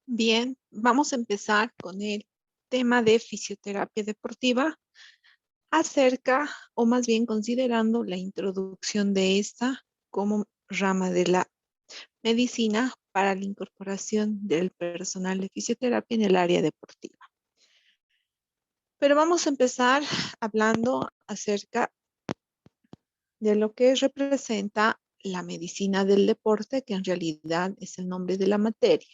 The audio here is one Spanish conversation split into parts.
Bien, vamos a empezar con el tema de fisioterapia deportiva acerca, o más bien considerando la introducción de esta como rama de la medicina para la incorporación del personal de fisioterapia en el área deportiva. Pero vamos a empezar hablando acerca de lo que representa la medicina del deporte, que en realidad es el nombre de la materia.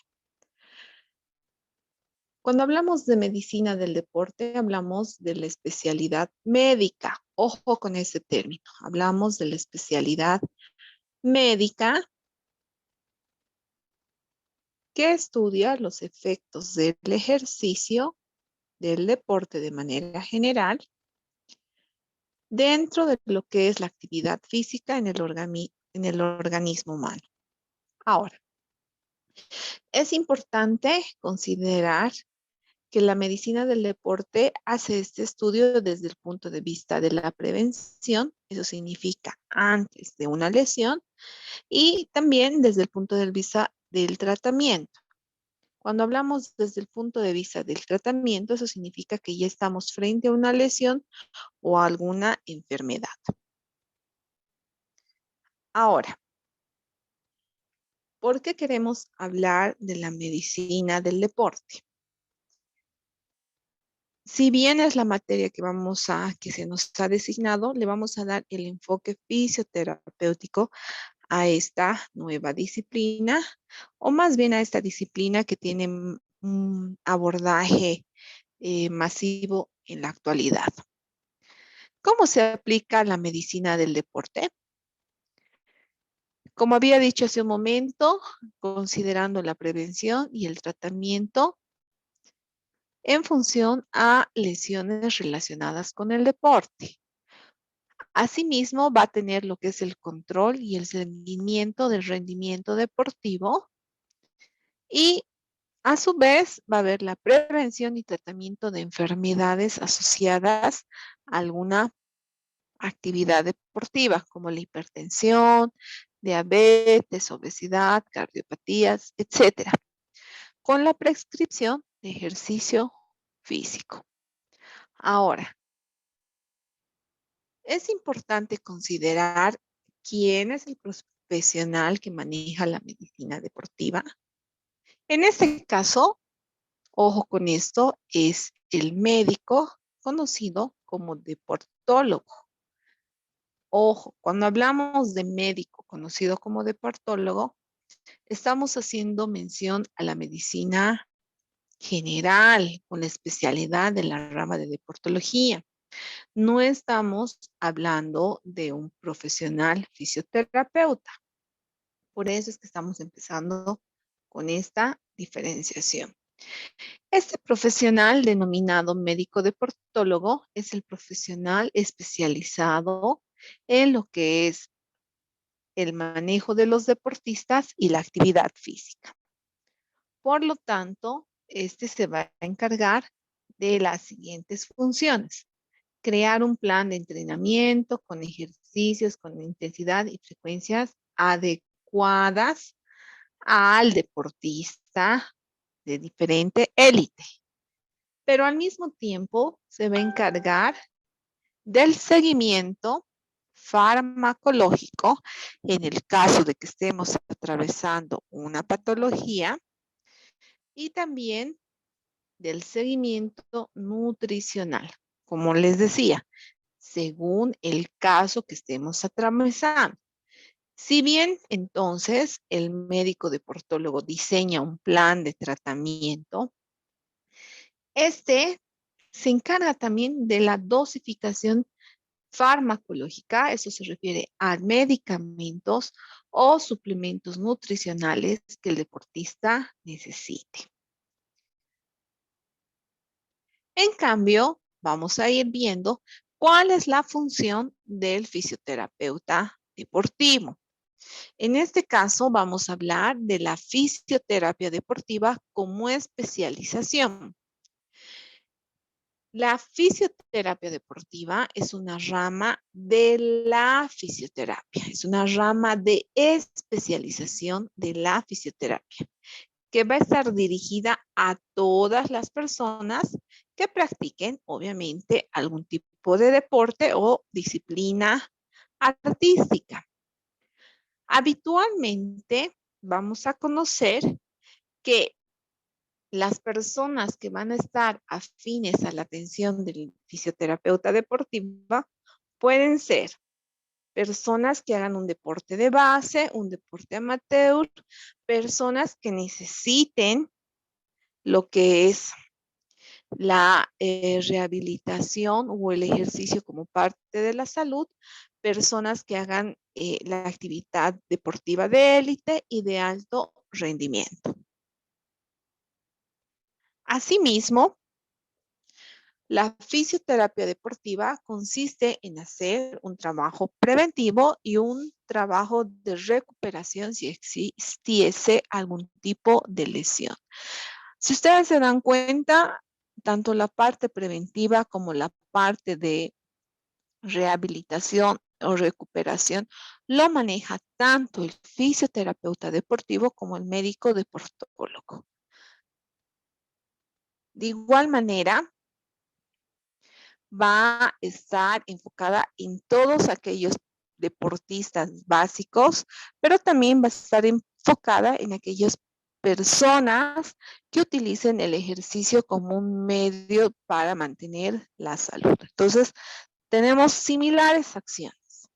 Cuando hablamos de medicina del deporte, hablamos de la especialidad médica. Ojo con ese término. Hablamos de la especialidad médica que estudia los efectos del ejercicio, del deporte de manera general, dentro de lo que es la actividad física en el organismo humano. Ahora, es importante considerar que la medicina del deporte hace este estudio desde el punto de vista de la prevención, eso significa antes de una lesión, y también desde el punto de vista del tratamiento. Cuando hablamos desde el punto de vista del tratamiento, eso significa que ya estamos frente a una lesión o a alguna enfermedad. Ahora, ¿por qué queremos hablar de la medicina del deporte? Si bien es la materia que se nos ha designado, le vamos a dar el enfoque fisioterapéutico a esta nueva disciplina, o más bien a esta disciplina que tiene un abordaje masivo en la actualidad. ¿Cómo se aplica la medicina del deporte? Como había dicho hace un momento, considerando la prevención y el tratamiento en función a lesiones relacionadas con el deporte. Asimismo, va a tener lo que es el control y el seguimiento del rendimiento deportivo y a su vez va a haber la prevención y tratamiento de enfermedades asociadas a alguna actividad deportiva como la hipertensión, diabetes, obesidad, cardiopatías, etcétera, con la prescripción de ejercicio físico. Ahora, es importante considerar quién es el profesional que maneja la medicina deportiva. En este caso, ojo con esto, es el médico conocido como deportólogo. Ojo, cuando hablamos de médico conocido como deportólogo, estamos haciendo mención a la medicina general con la especialidad de la rama de deportología. No estamos hablando de un profesional fisioterapeuta. Por eso es que estamos empezando con esta diferenciación. Este profesional denominado médico deportólogo es el profesional especializado en lo que es el manejo de los deportistas y la actividad física. Por lo tanto, este se va a encargar de las siguientes funciones: crear un plan de entrenamiento con ejercicios, con intensidad y frecuencias adecuadas al deportista de diferente élite. Pero al mismo tiempo se va a encargar del seguimiento farmacológico en el caso de que estemos atravesando una patología y también del seguimiento nutricional. Como les decía, según el caso que estemos atravesando. Si bien entonces el médico deportólogo diseña un plan de tratamiento, este se encarga también de la dosificación farmacológica, eso se refiere a medicamentos o suplementos nutricionales que el deportista necesite. En cambio, vamos a ir viendo cuál es la función del fisioterapeuta deportivo. En este caso, vamos a hablar de la fisioterapia deportiva como especialización. La fisioterapia deportiva es una rama de la fisioterapia, es una rama de especialización de la fisioterapia que va a estar dirigida a todas las personas que practiquen, obviamente, algún tipo de deporte o disciplina artística. Habitualmente vamos a conocer que las personas que van a estar afines a la atención del fisioterapeuta deportiva pueden ser personas que hagan un deporte de base, un deporte amateur, personas que necesiten lo que es la rehabilitación o el ejercicio como parte de la salud, personas que hagan la actividad deportiva de élite y de alto rendimiento. Asimismo, la fisioterapia deportiva consiste en hacer un trabajo preventivo y un trabajo de recuperación si existiese algún tipo de lesión. Si ustedes se dan cuenta, tanto la parte preventiva como la parte de rehabilitación o recuperación lo maneja tanto el fisioterapeuta deportivo como el médico deportólogo. De igual manera, va a estar enfocada en todos aquellos deportistas básicos, pero también va a estar enfocada en aquellas personas que utilicen el ejercicio como un medio para mantener la salud. Entonces, tenemos similares acciones.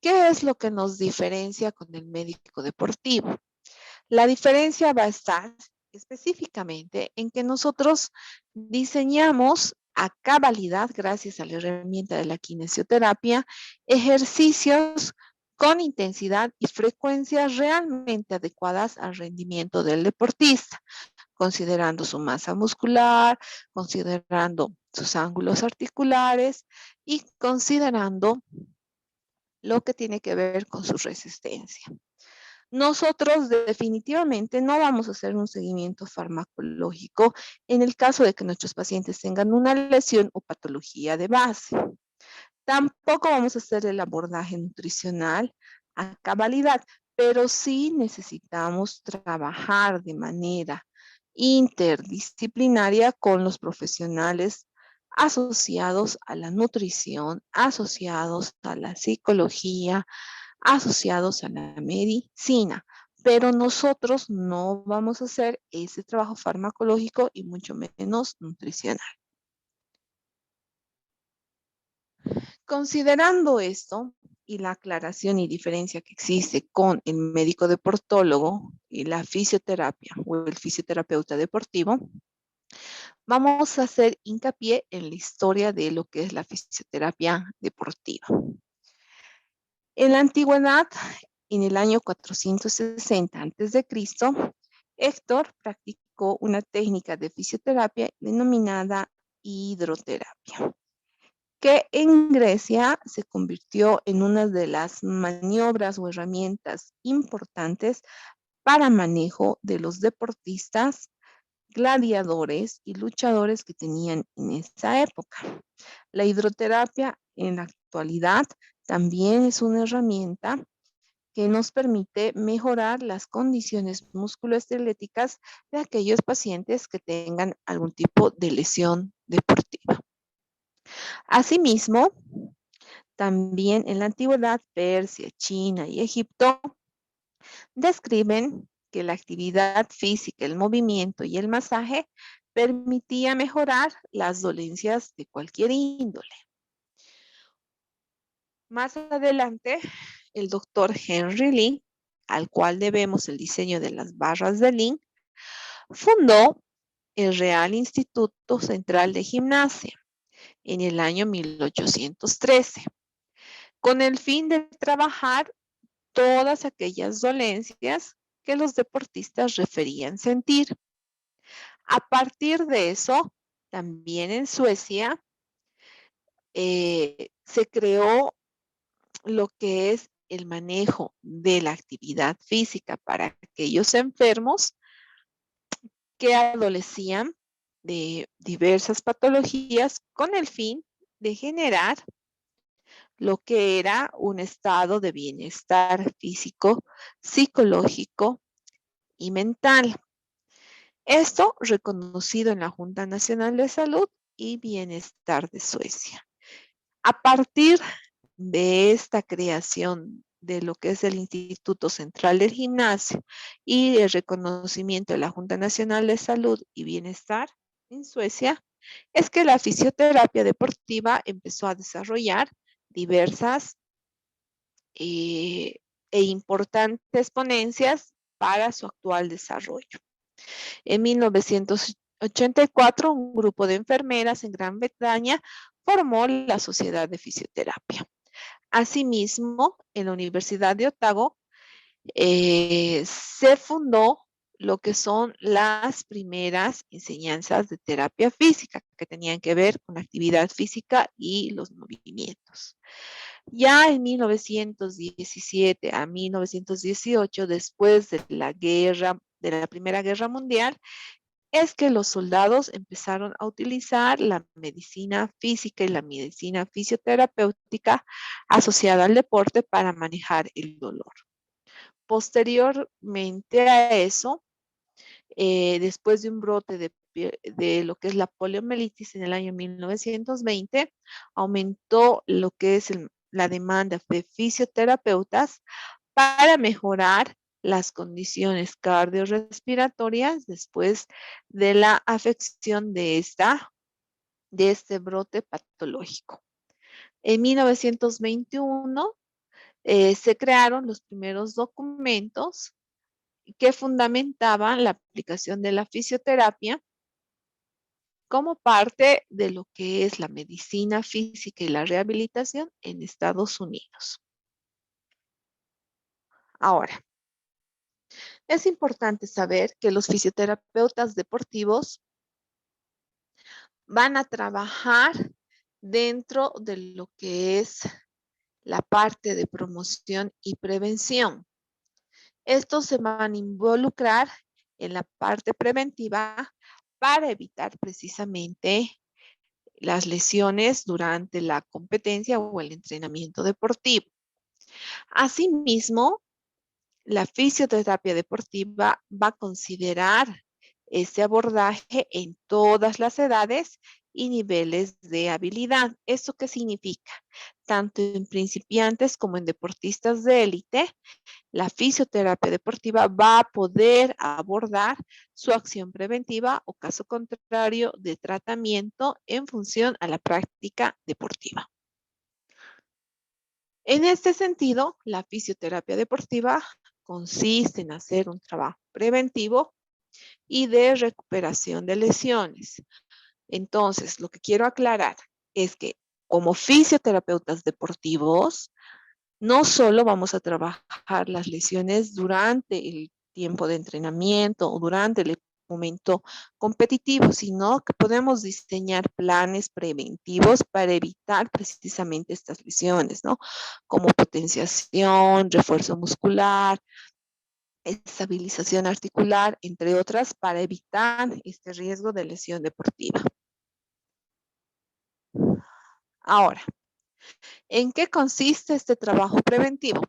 ¿Qué es lo que nos diferencia con el médico deportivo? La diferencia va a estar específicamente en que nosotros diseñamos a cabalidad, gracias a la herramienta de la kinesioterapia, ejercicios con intensidad y frecuencia realmente adecuadas al rendimiento del deportista, considerando su masa muscular, considerando sus ángulos articulares y considerando lo que tiene que ver con su resistencia. Nosotros definitivamente no vamos a hacer un seguimiento farmacológico en el caso de que nuestros pacientes tengan una lesión o patología de base. Tampoco vamos a hacer el abordaje nutricional a cabalidad, pero sí necesitamos trabajar de manera interdisciplinaria con los profesionales asociados a la nutrición, asociados a la psicología, asociados a la medicina, pero nosotros no vamos a hacer ese trabajo farmacológico y mucho menos nutricional. Considerando esto y la aclaración y diferencia que existe con el médico deportólogo y la fisioterapia o el fisioterapeuta deportivo, vamos a hacer hincapié en la historia de lo que es la fisioterapia deportiva. En la antigüedad, en el año 460 a.C., Héctor practicó una técnica de fisioterapia denominada hidroterapia, que en Grecia se convirtió en una de las maniobras o herramientas importantes para manejo de los deportistas, gladiadores y luchadores que tenían en esa época. La hidroterapia en la actualidad también es una herramienta que nos permite mejorar las condiciones musculoesqueléticas de aquellos pacientes que tengan algún tipo de lesión deportiva. Asimismo, también en la antigüedad, Persia, China y Egipto describen que la actividad física, el movimiento y el masaje permitía mejorar las dolencias de cualquier índole. Más adelante, el doctor Henry Lee, al cual debemos el diseño de las barras de Lee, fundó el Real Instituto Central de Gimnasia en el año 1813, con el fin de trabajar todas aquellas dolencias que los deportistas referían sentir. A partir de eso, también en Suecia se creó lo que es el manejo de la actividad física para aquellos enfermos que adolecían de diversas patologías con el fin de generar lo que era un estado de bienestar físico, psicológico y mental. Esto reconocido en la Junta Nacional de Salud y Bienestar de Suecia. A partir de esta creación de lo que es el Instituto Central del Gimnasio y el reconocimiento de la Junta Nacional de Salud y Bienestar en Suecia, es que la fisioterapia deportiva empezó a desarrollar diversas e importantes ponencias para su actual desarrollo. En 1984, un grupo de enfermeras en Gran Bretaña formó la Sociedad de Fisioterapia. Asimismo, en la Universidad de Otago se fundó lo que son las primeras enseñanzas de terapia física, que tenían que ver con la actividad física y los movimientos. Ya en 1917 a 1918, después de la Primera Guerra Mundial, es que los soldados empezaron a utilizar la medicina física y la medicina fisioterapéutica asociada al deporte para manejar el dolor. Posteriormente a eso, después de un brote de lo que es la poliomielitis en el año 1920, aumentó lo que es la demanda de fisioterapeutas para mejorar las condiciones cardiorrespiratorias después de la afección de este brote patológico. En 1921 se crearon los primeros documentos que fundamentaban la aplicación de la fisioterapia como parte de lo que es la medicina física y la rehabilitación en Estados Unidos. Ahora, es importante saber que los fisioterapeutas deportivos van a trabajar dentro de lo que es la parte de promoción y prevención. Estos se van a involucrar en la parte preventiva para evitar precisamente las lesiones durante la competencia o el entrenamiento deportivo. Asimismo, la fisioterapia deportiva va a considerar este abordaje en todas las edades y niveles de habilidad. ¿Esto qué significa? Tanto en principiantes como en deportistas de élite, la fisioterapia deportiva va a poder abordar su acción preventiva o caso contrario de tratamiento en función a la práctica deportiva. En este sentido, la fisioterapia deportiva consiste en hacer un trabajo preventivo y de recuperación de lesiones. Entonces, lo que quiero aclarar es que como fisioterapeutas deportivos, no solo vamos a trabajar las lesiones durante el tiempo de entrenamiento o durante el momento competitivo, sino que podemos diseñar planes preventivos para evitar precisamente estas lesiones, ¿no? Como potenciación, refuerzo muscular, estabilización articular, entre otras, para evitar este riesgo de lesión deportiva. Ahora, ¿en qué consiste este trabajo preventivo?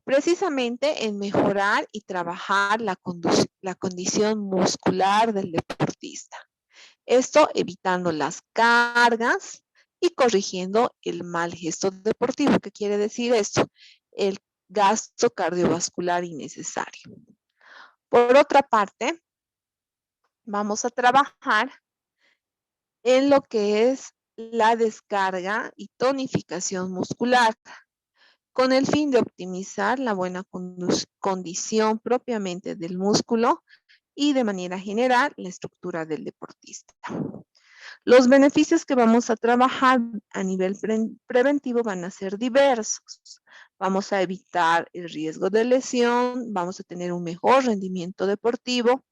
Precisamente en mejorar y trabajar la condición muscular del deportista. Esto evitando las cargas y corrigiendo el mal gesto deportivo. ¿Qué quiere decir esto? El gasto cardiovascular innecesario. Por otra parte, vamos a trabajar en lo que es la descarga y tonificación muscular, con el fin de optimizar la buena condición propiamente del músculo y de manera general la estructura del deportista. Los beneficios que vamos a trabajar a nivel preventivo van a ser diversos. Vamos a evitar el riesgo de lesión, vamos a tener un mejor rendimiento deportivo,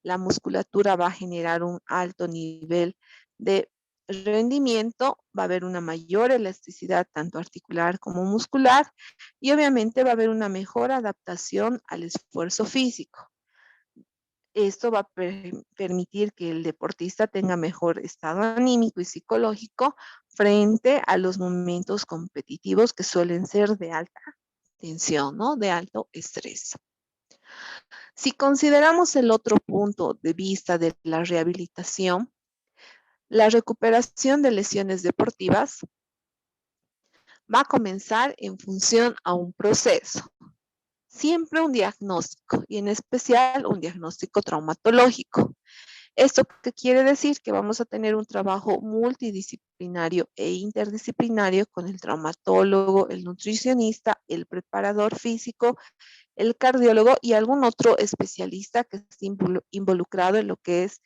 la musculatura va a generar un alto nivel de rendimiento, va a haber una mayor elasticidad tanto articular como muscular y obviamente va a haber una mejor adaptación al esfuerzo físico. Esto va a permitir que el deportista tenga mejor estado anímico y psicológico frente a los momentos competitivos que suelen ser de alta tensión, ¿no? De alto estrés. Si consideramos el otro punto de vista de la rehabilitación, la recuperación de lesiones deportivas va a comenzar en función a un proceso, siempre un diagnóstico y en especial un diagnóstico traumatológico. ¿Esto qué quiere decir? Que vamos a tener un trabajo multidisciplinario e interdisciplinario con el traumatólogo, el nutricionista, el preparador físico, el cardiólogo y algún otro especialista que esté involucrado en lo que es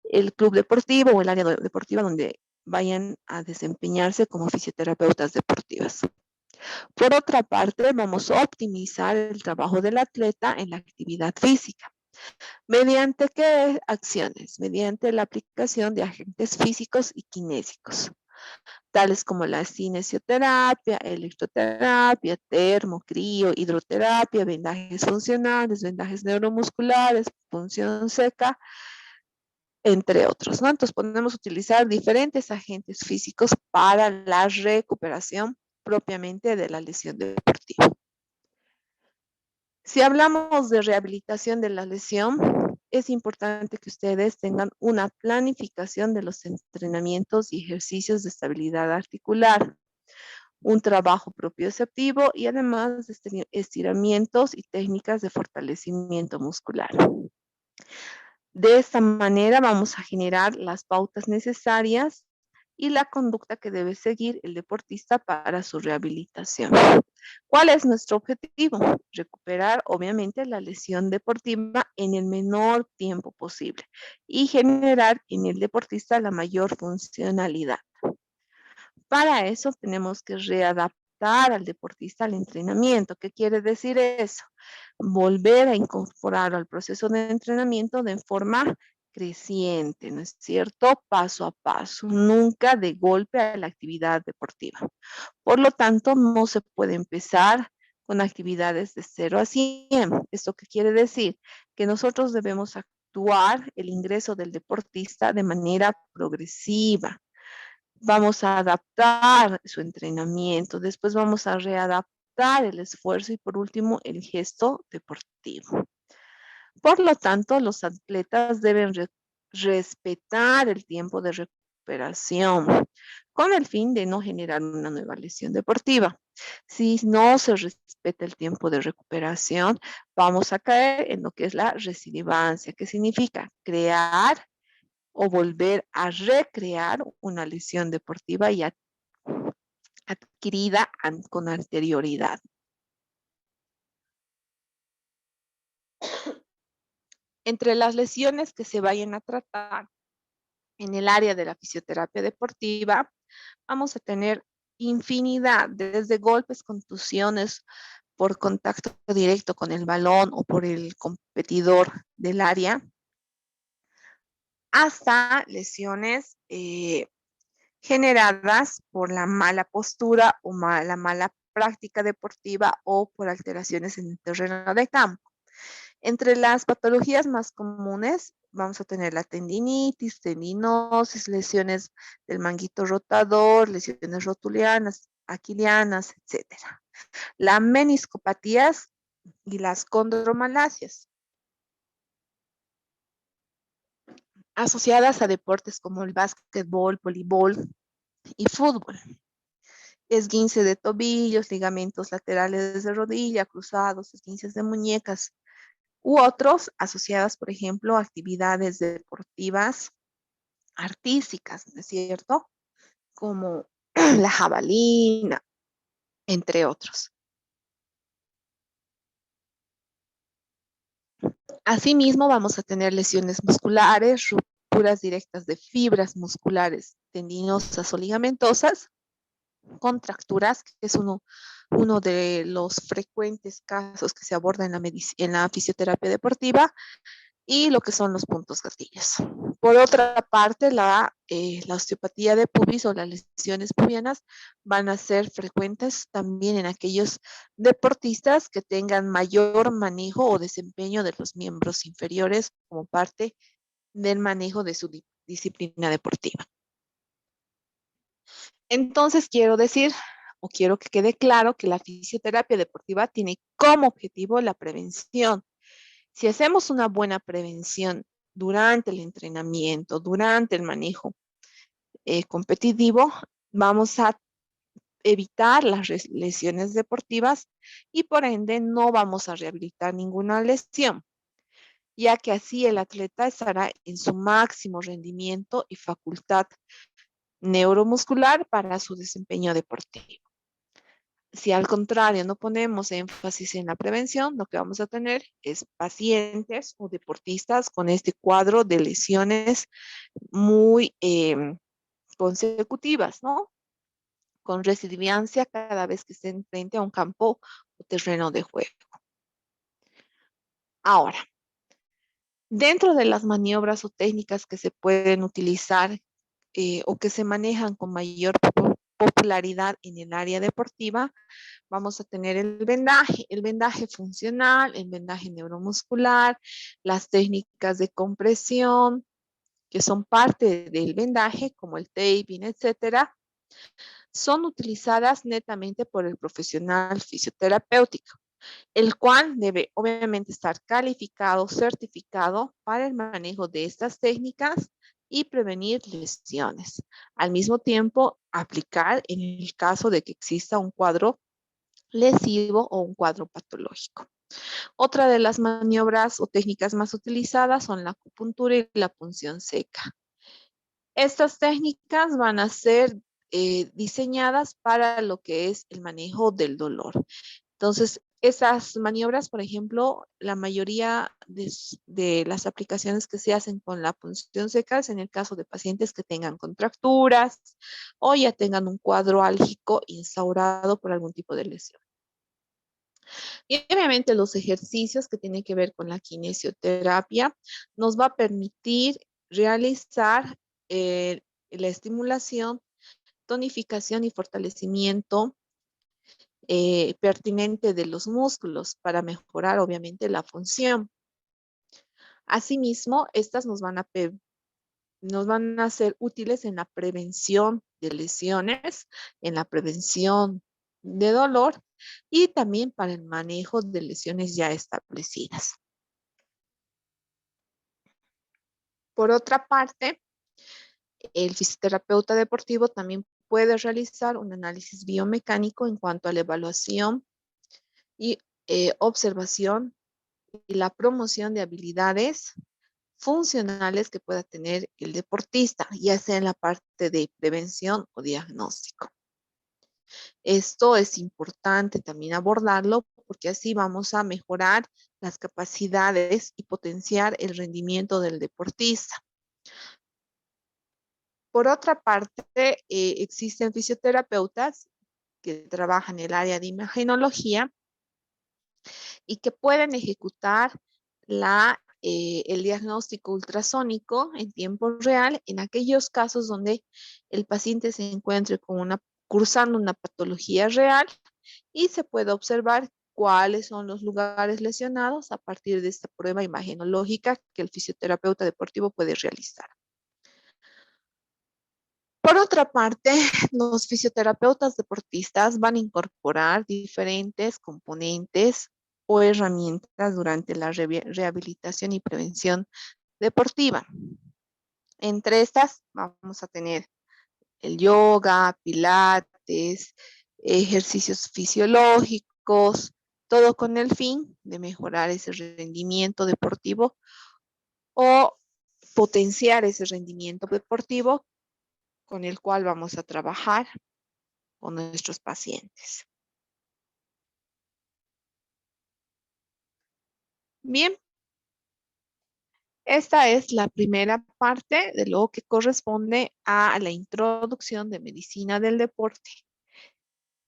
el club deportivo o el área deportiva donde vayan a desempeñarse como fisioterapeutas deportivas. Por otra parte, vamos a optimizar el trabajo del atleta en la actividad física. ¿Mediante qué acciones? Mediante la aplicación de agentes físicos y kinésicos, tales como la cinesioterapia, electroterapia, termocrío, hidroterapia, vendajes funcionales, vendajes neuromusculares, punción seca, entre otros, ¿no? Entonces podemos utilizar diferentes agentes físicos para la recuperación propiamente de la lesión deportiva. Si hablamos de rehabilitación de la lesión, es importante que ustedes tengan una planificación de los entrenamientos y ejercicios de estabilidad articular, un trabajo propioceptivo y además de estiramientos y técnicas de fortalecimiento muscular. De esta manera vamos a generar las pautas necesarias y la conducta que debe seguir el deportista para su rehabilitación. ¿Cuál es nuestro objetivo? Recuperar, obviamente, la lesión deportiva en el menor tiempo posible y generar en el deportista la mayor funcionalidad. Para eso tenemos que readaptar al deportista al entrenamiento. ¿Qué quiere decir eso? Volver a incorporar al proceso de entrenamiento de forma creciente, ¿no es cierto? Paso a paso, nunca de golpe a la actividad deportiva. Por lo tanto, no se puede empezar con actividades de 0 a 100. ¿Esto qué quiere decir? Que nosotros debemos actuar el ingreso del deportista de manera progresiva. Vamos a adaptar su entrenamiento, después vamos a readaptar el esfuerzo y por último el gesto deportivo. Por lo tanto, los atletas deben respetar el tiempo de recuperación con el fin de no generar una nueva lesión deportiva. Si no se respeta el tiempo de recuperación, vamos a caer en lo que es la recidivancia, que significa crear o volver a recrear una lesión deportiva ya adquirida con anterioridad. Entre las lesiones que se vayan a tratar en el área de la fisioterapia deportiva, vamos a tener infinidad, desde golpes, contusiones por contacto directo con el balón o por el competidor del área, hasta lesiones generadas por la mala postura o la mala práctica deportiva o por alteraciones en el terreno de campo. Entre las patologías más comunes vamos a tener la tendinitis, tendinosis, lesiones del manguito rotador, lesiones rotulianas, aquilianas, etc. Las meniscopatías y las condromalasias, asociadas a deportes como el básquetbol, voleibol y fútbol. Esguince de tobillos, ligamentos laterales de rodilla, cruzados, esguinces de muñecas, u otros asociadas, por ejemplo, a actividades deportivas artísticas, ¿no es cierto? Como la jabalina, entre otros. Asimismo, vamos a tener lesiones musculares, rupturas directas de fibras musculares tendinosas o ligamentosas, contracturas, que es uno de los frecuentes casos que se aborda en la fisioterapia deportiva, y lo que son los puntos gatillos. Por otra parte, la osteopatía de pubis o las lesiones pubianas van a ser frecuentes también en aquellos deportistas que tengan mayor manejo o desempeño de los miembros inferiores como parte del manejo de su disciplina deportiva. Entonces, quiero decir, o quiero que quede claro que la fisioterapia deportiva tiene como objetivo la prevención Si hacemos una buena prevención durante el entrenamiento, durante el manejo competitivo, vamos a evitar las lesiones deportivas y por ende no vamos a rehabilitar ninguna lesión, ya que así el atleta estará en su máximo rendimiento y facultad neuromuscular para su desempeño deportivo. Si al contrario no ponemos énfasis en la prevención, lo que vamos a tener es pacientes o deportistas con este cuadro de lesiones muy consecutivas, ¿no? Con residivancia cada vez que estén frente a un campo o terreno de juego. Ahora, dentro de las maniobras o técnicas que se pueden utilizar o que se manejan con mayor popularidad en el área deportiva, vamos a tener el vendaje funcional, el vendaje neuromuscular, las técnicas de compresión, que son parte del vendaje, como el taping, etcétera, son utilizadas netamente por el profesional fisioterapéutico, el cual debe obviamente estar calificado, certificado para el manejo de estas técnicas y prevenir lesiones. Al mismo tiempo, aplicar en el caso de que exista un cuadro lesivo o un cuadro patológico. Otra de las maniobras o técnicas más utilizadas son la acupuntura y la punción seca. Estas técnicas van a ser diseñadas para lo que es el manejo del dolor. Entonces, esas maniobras, por ejemplo, la mayoría de las aplicaciones que se hacen con la punción seca es en el caso de pacientes que tengan contracturas o ya tengan un cuadro álgico instaurado por algún tipo de lesión. Y obviamente los ejercicios que tienen que ver con la kinesioterapia nos va a permitir realizar la estimulación, tonificación y fortalecimiento pertinente de los músculos para mejorar obviamente la función. Asimismo, estas nos van a ser útiles en la prevención de lesiones, en la prevención de dolor y también para el manejo de lesiones ya establecidas. Por otra parte, el fisioterapeuta deportivo también puede realizar un análisis biomecánico en cuanto a la evaluación y observación y la promoción de habilidades funcionales que pueda tener el deportista, ya sea en la parte de prevención o diagnóstico. Esto es importante también abordarlo porque así vamos a mejorar las capacidades y potenciar el rendimiento del deportista. Por otra parte, existen fisioterapeutas que trabajan en el área de imagenología y que pueden ejecutar el diagnóstico ultrasónico en tiempo real en aquellos casos donde el paciente se encuentre cursando una patología real y se puede observar cuáles son los lugares lesionados a partir de esta prueba imagenológica que el fisioterapeuta deportivo puede realizar. Por otra parte, los fisioterapeutas deportistas van a incorporar diferentes componentes o herramientas durante la rehabilitación y prevención deportiva. Entre estas vamos a tener el yoga, pilates, ejercicios fisiológicos, todo con el fin de mejorar ese rendimiento deportivo o potenciar ese rendimiento deportivo con el cual vamos a trabajar con nuestros pacientes. Bien, esta es la primera parte de lo que corresponde a la introducción de medicina del deporte.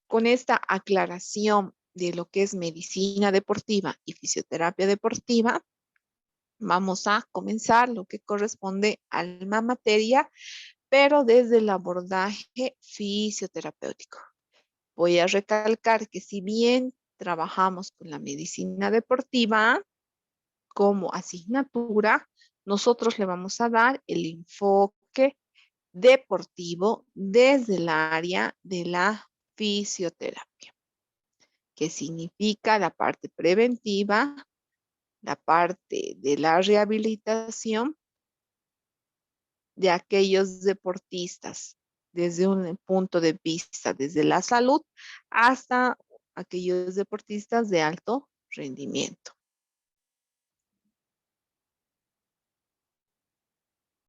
Con esta aclaración de lo que es medicina deportiva y fisioterapia deportiva, vamos a comenzar lo que corresponde a la materia, pero desde el abordaje fisioterapéutico. Voy a recalcar que si bien trabajamos con la medicina deportiva como asignatura, nosotros le vamos a dar el enfoque deportivo desde el área de la fisioterapia, que significa la parte preventiva la parte de la rehabilitación de aquellos deportistas desde un punto de vista, desde la salud hasta aquellos deportistas de alto rendimiento.